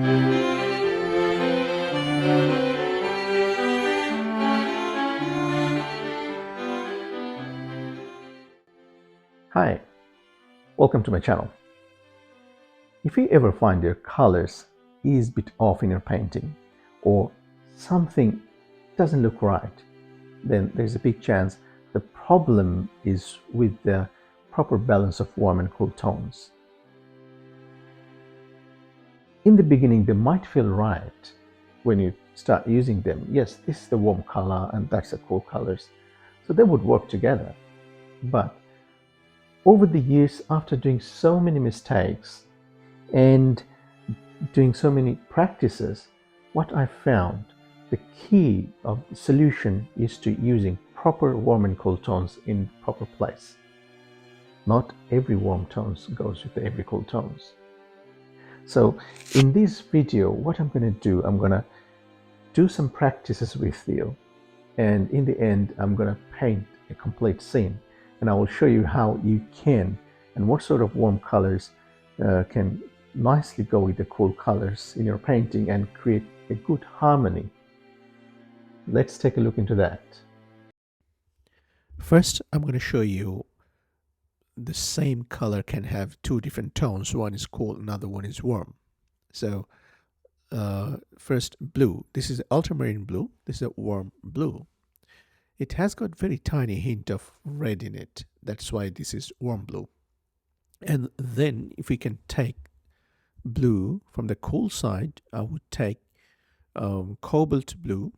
Hi, welcome to my channel. If you ever find your colors is a bit off in your painting or something doesn't look right, then there's a big chance the problem is with the proper balance of warm and cool tones. In the beginning, they might feel right when you start using them. Yes, this is the warm color and that's the cool colors. So they would work together. But over the years, after doing so many mistakes and doing so many practices, what I found, the key of the solution is to using proper warm and cool tones in proper place. Not every warm tones goes with every cool tones. So in this video, what I'm going to do, I'm going to do some practices with you, and in the end I'm going to paint a complete scene, and I will show you how you can and what sort of warm colors can nicely go with the cool colors in your painting and create a good harmony. Let's take a look into that. First, I'm going to show you the same color can have two different tones. One is cool, another one is warm. So first, blue. This is ultramarine blue. This is a warm blue. It has got very tiny hint of red in it. That's why this is warm blue. And then if we can take blue from the cool side, I would take cobalt blue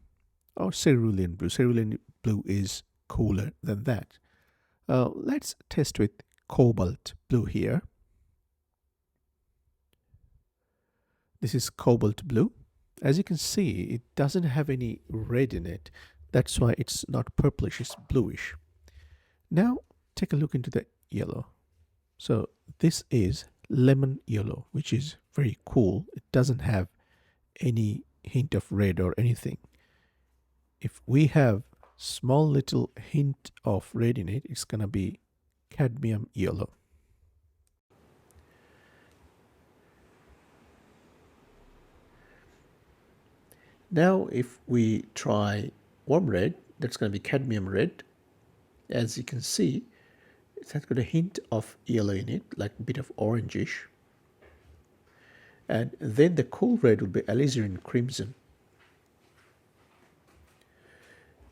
or cerulean blue. Cerulean blue is cooler than that. Let's test with cobalt blue here. This is cobalt blue. As you can see, it doesn't have any red in it. That's why it's not purplish, it's bluish. Now take a look into the yellow. So this is lemon yellow, which is very cool. It doesn't have any hint of red or anything. If we have small little hint of red in it, it's gonna be cadmium yellow. Now if we try warm red, that's going to be cadmium red. As you can see, it has got a hint of yellow in it, like a bit of orangish. And then the cool red will be alizarin crimson.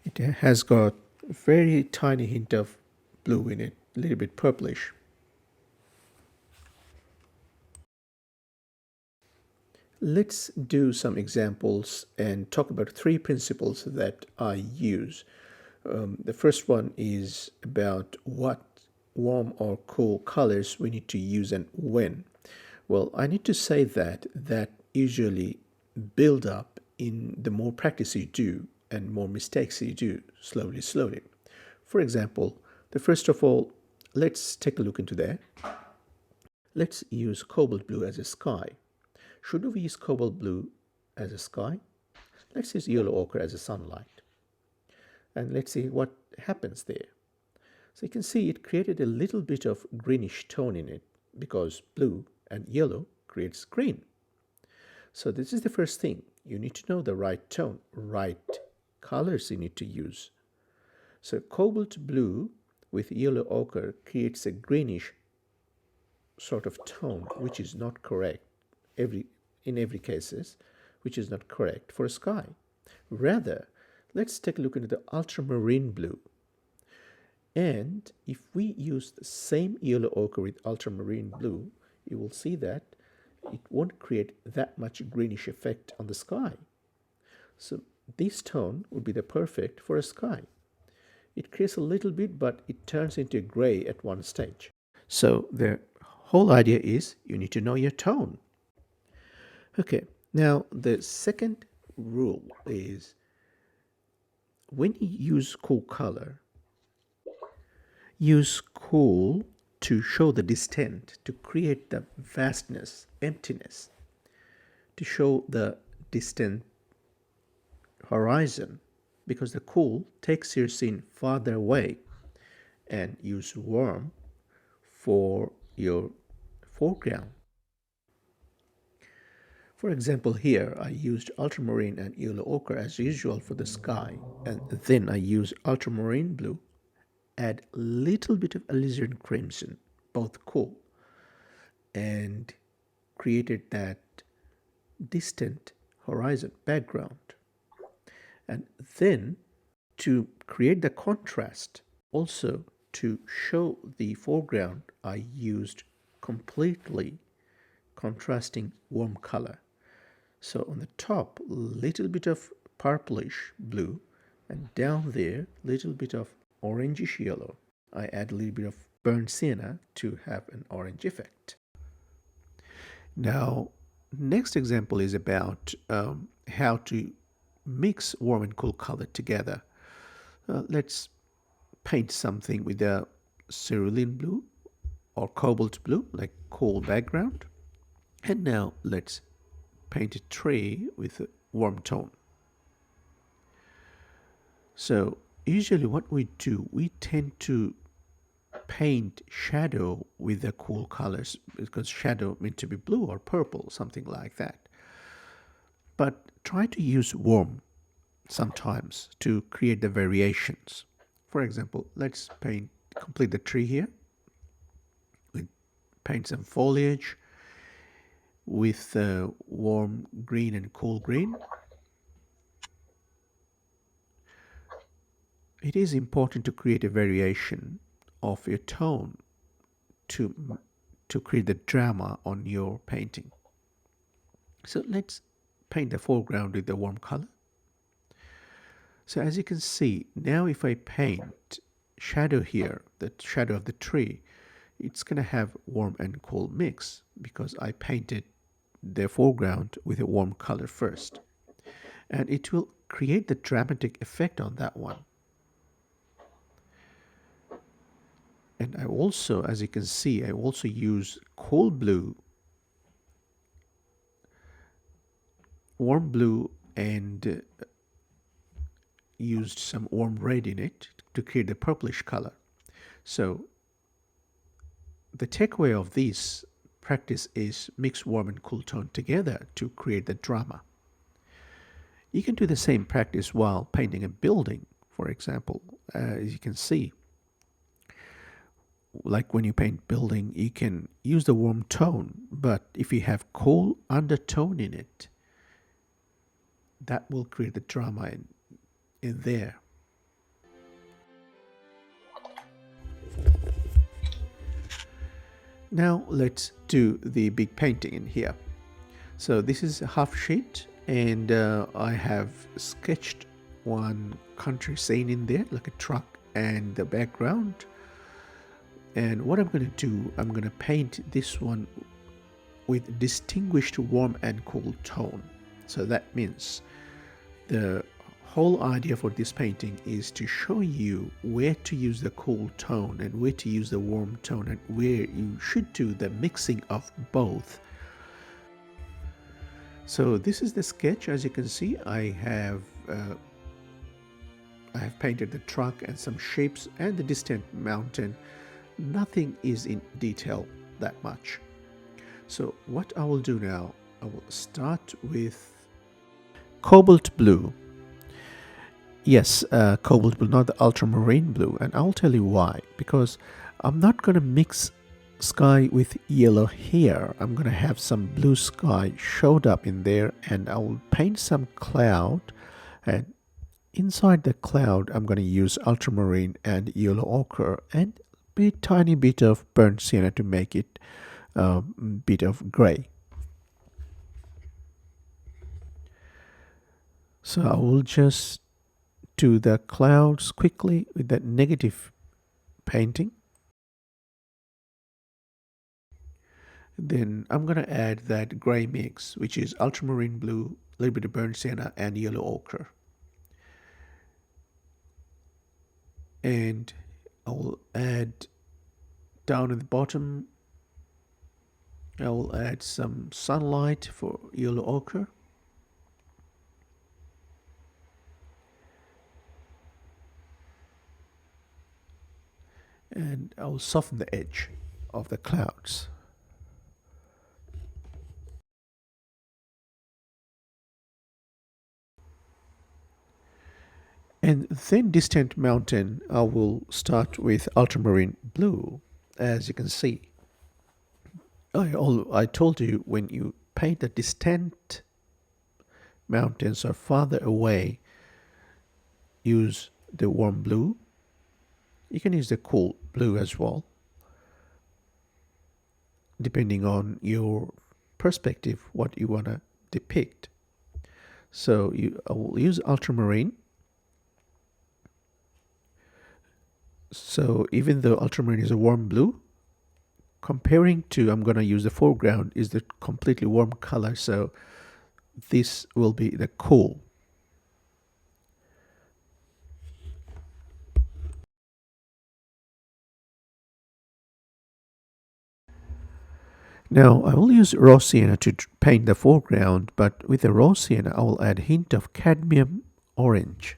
It has got a very tiny hint of blue in it, a little bit purplish. Let's do some examples and talk about three principles that I use. The first one is about what warm or cool colors we need to use and when. Well, I need to say that usually build up in the more practice you do and more mistakes you do slowly. For example, the first of all, let's take a look into there. Let's use cobalt blue as a sky. Should we use cobalt blue as a sky? Let's use yellow ochre as a sunlight. And let's see what happens there. So you can see it created a little bit of greenish tone in it because blue and yellow creates green. So this is the first thing. You need to know the right tone, right colors you need to use. So cobalt blue with yellow ochre creates a greenish sort of tone, which is not correct in every cases, which is not correct for a sky. Rather, let's take a look into the ultramarine blue. And if we use the same yellow ochre with ultramarine blue, you will see that it won't create that much greenish effect on the sky. So this tone would be the perfect for a sky. It creates a little bit, but it turns into gray at one stage. So the whole idea is you need to know your tone. Okay, now the second rule is when you use cool color, use cool to show the distant, to create the vastness, emptiness, to show the distant horizon, because the cool takes your scene farther away, and use warm for your foreground. For example, here I used ultramarine and yellow ochre as usual for the sky, and then I use ultramarine blue, add little bit of alizarin crimson, both cool, and created that distant horizon background. And then to create the contrast, also to show the foreground, I used completely contrasting warm color. So on the top, little bit of purplish blue, and down there, little bit of orangish yellow. I add a little bit of burnt sienna to have an orange effect. Now, next example is about how to mix warm and cool color together. Let's paint something with a cerulean blue or cobalt blue, like cool background. And now let's paint a tree with a warm tone. So usually what we do, we tend to paint shadow with the cool colors because shadow meant to be blue or purple, something like that. But try to use warm sometimes to create the variations. For example, let's complete the tree here. We paint some foliage with warm green and cool green. It is important to create a variation of your tone to create the drama on your painting. So let's paint the foreground with the warm color. So as you can see, now if I paint shadow here, the shadow of the tree, it's going to have warm and cool mix because I painted the foreground with a warm color first. And it will create the dramatic effect on that one. And I also, as you can see, I also use cool blue, warm blue, and used some warm red in it to create the purplish color. So the takeaway of this practice is mix warm and cool tone together to create the drama. You can do the same practice while painting a building, for example. As you can see, like when you paint building, you can use the warm tone, but if you have cool undertone in it, that will create the drama in there. Now let's do the big painting in here. So this is a half sheet, and I have sketched one country scene in there, like a truck and the background. And what I'm going to do, I'm going to paint this one with distinguished warm and cool tone. So that means the whole idea for this painting is to show you where to use the cool tone and where to use the warm tone and where you should do the mixing of both. So this is the sketch. As you can see, I have painted the truck and some shapes and the distant mountain. Nothing is in detail that much. So what I will do now, I will start with cobalt blue. Yes, cobalt blue, not the ultramarine blue. And I'll tell you why. Because I'm not going to mix sky with yellow here. I'm going to have some blue sky showed up in there, and I will paint some cloud, and inside the cloud I'm going to use ultramarine and yellow ochre and a tiny bit of burnt sienna to make it a bit of gray. So I will just do the clouds quickly with that negative painting. Then I'm going to add that gray mix, which is ultramarine blue, a little bit of burnt sienna, and yellow ochre. And I will add down at the bottom, I will add some sunlight for yellow ochre. And I will soften the edge of the clouds. And then distant mountain, I will start with ultramarine blue. As you can see, I told you when you paint the distant mountains or farther away, use the warm blue. You can use the cool blue as well, depending on your perspective, what you want to depict. So I will use ultramarine. So even though ultramarine is a warm blue, comparing to, I'm going to use the foreground, is the completely warm color. So this will be the cool. Now I will use raw sienna to paint the foreground, but with the raw sienna I will add a hint of cadmium orange.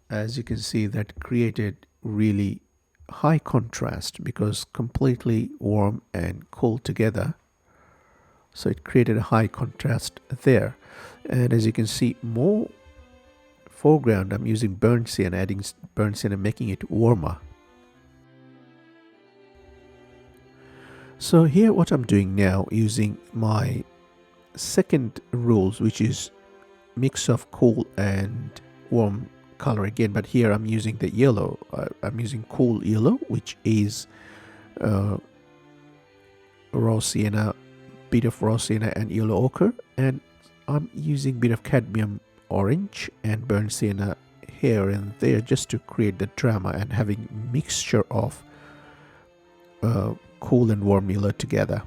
As you can see, that created really high contrast because completely warm and cool together. So it created a high contrast there. And as you can see, more foreground, I'm using burnt sienna, adding burnt sienna, making it warmer. So here what I'm doing now, using my second rules, which is mix of cool and warm color again, but here I'm using the yellow. I'm using cool yellow, which is raw sienna, bit of raw sienna and yellow ochre, and I'm using bit of cadmium orange and burnt sienna here and there just to create the drama and having mixture of cool and warm yellow together.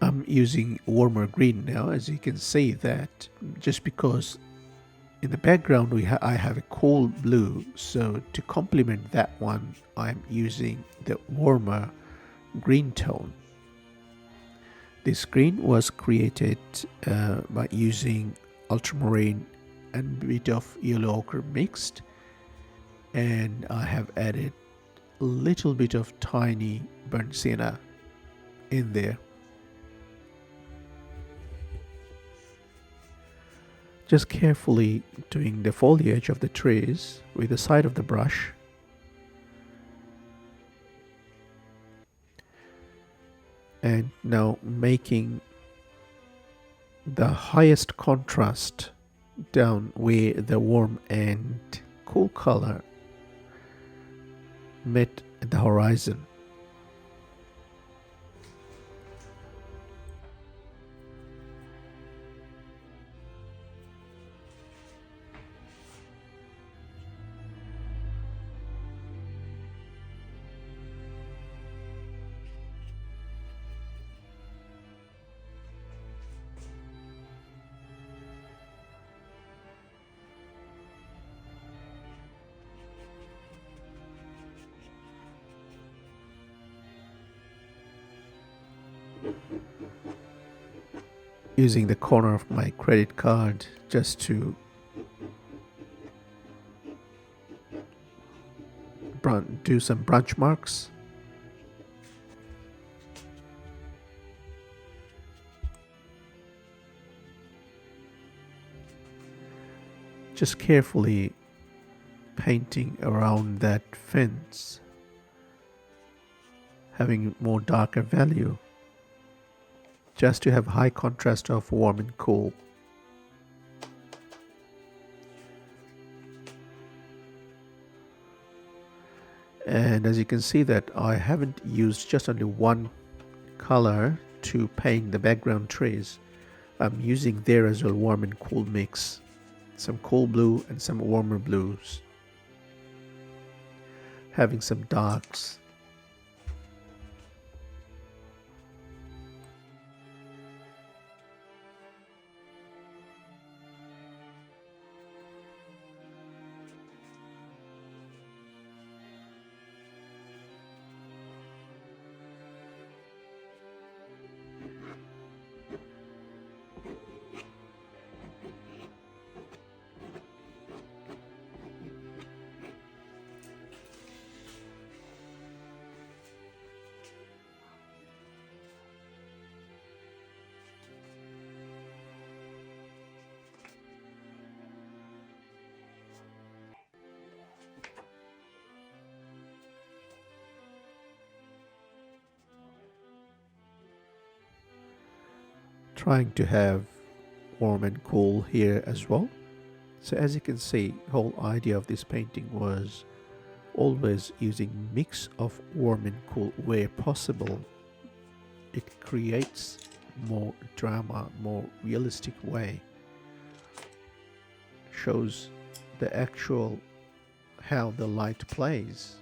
I'm using warmer green now, as you can see that just because in the background I have a cool blue, so to complement that one I'm using the warmer green tone. This green was created by using ultramarine and a bit of yellow ochre mixed, and I have added a little bit of tiny burnt sienna in there. Just carefully doing the foliage of the trees with the side of the brush. And now making the highest contrast down where the warm and cool color met at the horizon. Using the corner of my credit card just to do some branch marks. Just carefully painting around that fence, having more darker value, just to have high contrast of warm and cool. And as you can see that I haven't used just only one color to paint the background trees. I'm using there as well warm and cool mix, some cool blue and some warmer blues, having some darks. Trying to have warm and cool here as well. So as you can see, the whole idea of this painting was always using mix of warm and cool where possible. It creates more drama, more realistic way. Shows the actual how the light plays.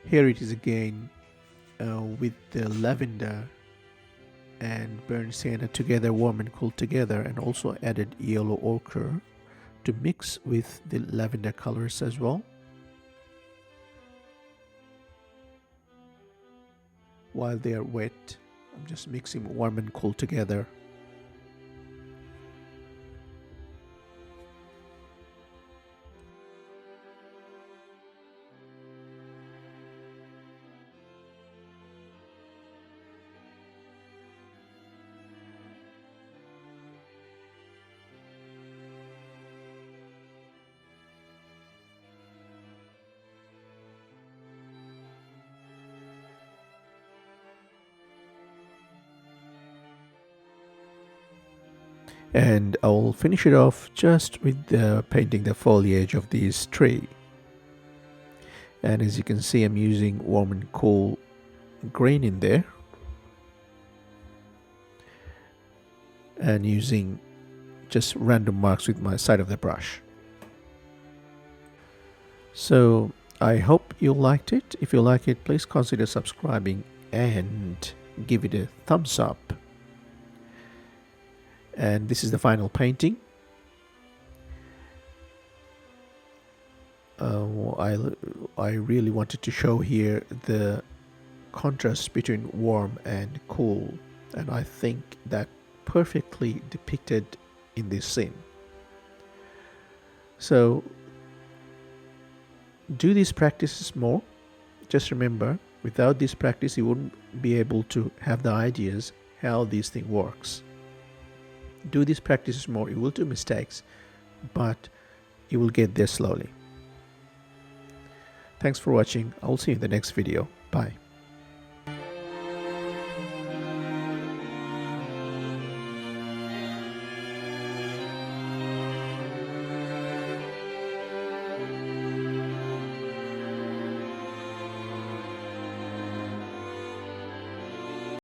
Here it is again with the lavender and burnt sienna together, warm and cool together, and also added yellow ochre to mix with the lavender colors as well. While they are wet, I'm just mixing warm and cool together. And I'll finish it off just with painting the foliage of this tree. And as you can see, I'm using warm and cool green in there, and using just random marks with my side of the brush. So I hope you liked it. If you like it, please consider subscribing and give it a thumbs up. And this is the final painting. I really wanted to show here the contrast between warm and cool, and I think that perfectly depicted in this scene. So do these practices more. Just remember, without this practice you wouldn't be able to have the ideas how this thing works. do these practices more, you will do mistakes, but you will get there slowly. Thanks for watching. I will see you in the next video. Bye.